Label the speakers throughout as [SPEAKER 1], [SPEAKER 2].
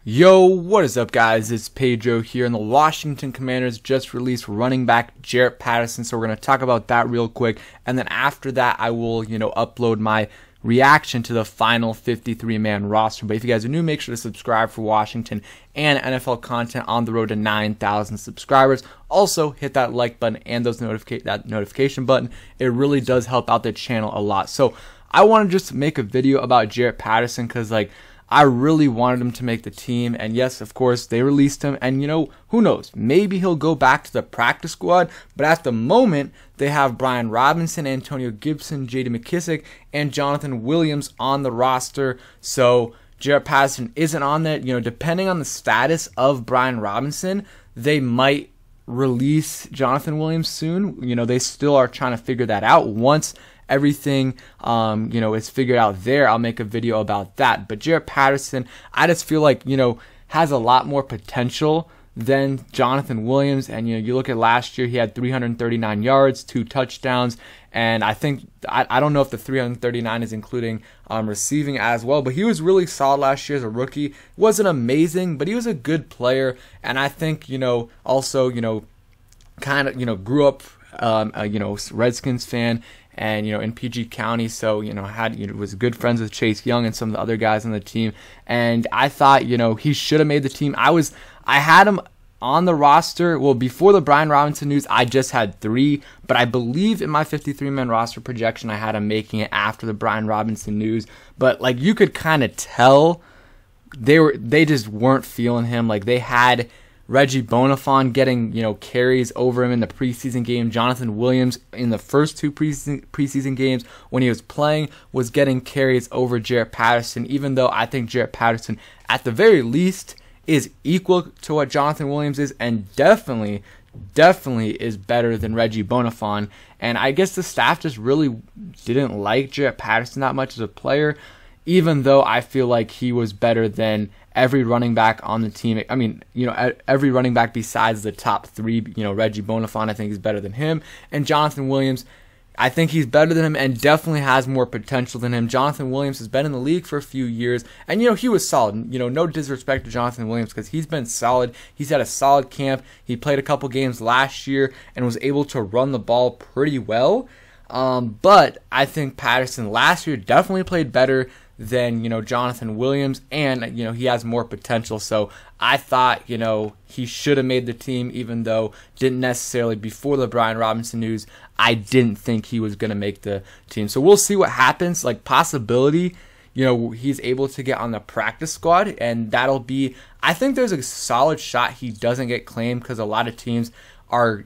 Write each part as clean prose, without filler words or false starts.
[SPEAKER 1] Yo, what is up, guys? It's Pedro here, and the Washington Commanders just released running back Jaret Patterson, so we're going to talk about that real quick, and then after that I will, upload my reaction to the final 53-man roster. But if you guys are new, make sure to subscribe for Washington and NFL content on the road to 9,000 subscribers. Also, hit that like button and that notification button. It really does help out the channel a lot. So I want to just make a video about Jaret Patterson because, I really wanted him to make the team, and yes, of course, they released him, and who knows, maybe he'll go back to the practice squad, but at the moment, they have Brian Robinson, Antonio Gibson, J.D. McKissick, and Jonathan Williams on the roster, so Jaret Patterson isn't on that. Depending on the status of Brian Robinson, they might release Jonathan Williams soon. They still are trying to figure that out. Once everything is figured out there, I'll make a video about that. But Jaret Patterson, I just feel like has a lot more potential than Jonathan Williams. And you look at last year, he had 339 yards, 2 touchdowns, and I think I don't know if the 339 is including receiving as well, but he was really solid last year as a rookie. Wasn't amazing, but he was a good player, and I think also kind of grew up Redskins fan, and in PG County, so was good friends with Chase Young and some of the other guys on the team, and I thought he should have made the team. I had him on the roster. Well, before the Brian Robinson news, I just had 3, but I believe in my 53-man roster projection, I had him making it after the Brian Robinson news. But you could kind of tell they just weren't feeling him. They had Reggie Bonifon getting carries over him in the preseason game. Jonathan Williams in the first 2 preseason games when he was playing was getting carries over Jaret Patterson, even though I think Jaret Patterson at the very least is equal to what Jonathan Williams is, and definitely is better than Reggie Bonifon. And I guess the staff just really didn't like Jaret Patterson that much as a player, even though I feel like he was better than every running back on the team. I mean, every running back besides the top 3, Reggie Bonifon, I think he's better than him. And Jonathan Williams, I think he's better than him and definitely has more potential than him. Jonathan Williams has been in the league for a few years, and he was solid. No disrespect to Jonathan Williams because he's been solid. He's had a solid camp. He played a couple games last year and was able to run the ball pretty well. But I think Patterson last year definitely played better than Jonathan Williams, and he has more potential. So I thought he should have made the team, even though didn't necessarily before the Brian Robinson news. I didn't think he was going to make the team. So we'll see what happens. Possibility he's able to get on the practice squad, and that'll be, I think there's a solid shot he doesn't get claimed because a lot of teams are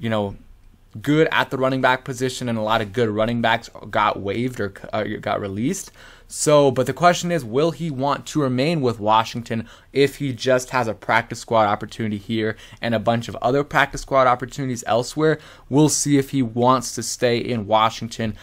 [SPEAKER 1] good at the running back position, and a lot of good running backs got waived or got released. So, but the question is, will he want to remain with Washington if he just has a practice squad opportunity here and a bunch of other practice squad opportunities elsewhere? We'll see if he wants to stay in Washington.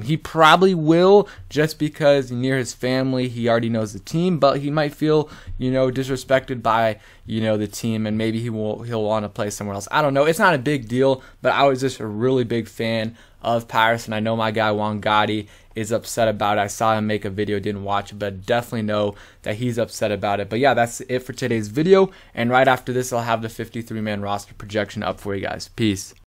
[SPEAKER 1] He probably will, just because near his family, he already knows the team, but he might feel, disrespected by, the team, and maybe he'll want to play somewhere else. I don't know. It's not a big deal, but I was just a really big fan of Patterson. I know my guy Juan Gotti is upset about it. I saw him make a video, didn't watch it, but definitely know that he's upset about it. But yeah, that's it for today's video, and right after this, I'll have the 53-man roster projection up for you guys. Peace.